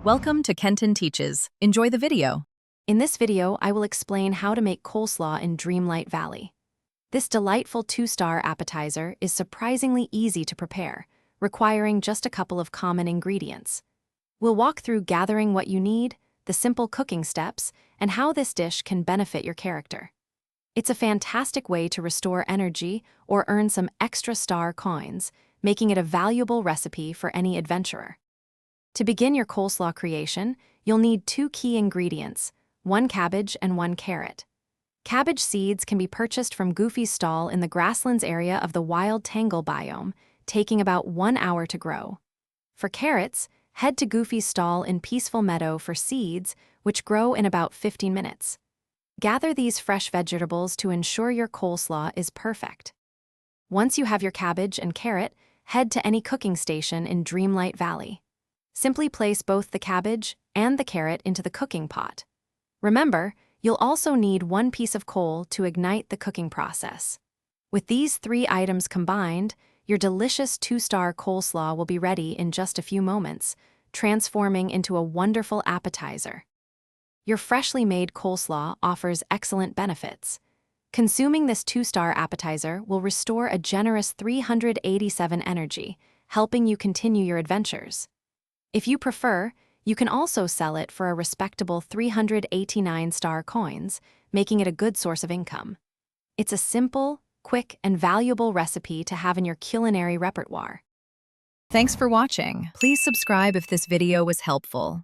Welcome to Kenton Teaches. Enjoy the video. In this video, I will explain how to make coleslaw in Dreamlight Valley. This delightful 2-star appetizer is surprisingly easy to prepare, requiring just a couple of common ingredients. We'll walk through gathering what you need, the simple cooking steps, and how this dish can benefit your character. It's a fantastic way to restore energy or earn some extra star coins, making it a valuable recipe for any adventurer. To begin your coleslaw creation, you'll need 2 key ingredients, 1 cabbage and 1 carrot. Cabbage seeds can be purchased from Goofy's stall in the grasslands area of the wild tangle biome, taking about 1 hour to grow. For carrots, head to Goofy's stall in Peaceful Meadow for seeds, which grow in about 15 minutes. Gather these fresh vegetables to ensure your coleslaw is perfect. Once you have your cabbage and carrot, head to any cooking station in Dreamlight Valley. Simply place both the cabbage and the carrot into the cooking pot. Remember, you'll also need 1 piece of coal to ignite the cooking process. With these 3 items combined, your delicious 2-star coleslaw will be ready in just a few moments, transforming into a wonderful appetizer. Your freshly made coleslaw offers excellent benefits. Consuming this 2-star appetizer will restore a generous 387 energy, helping you continue your adventures. If you prefer, you can also sell it for a respectable 389 star coins, making it a good source of income. It's a simple, quick, and valuable recipe to have in your culinary repertoire. Thanks for watching. Please subscribe if this video was helpful.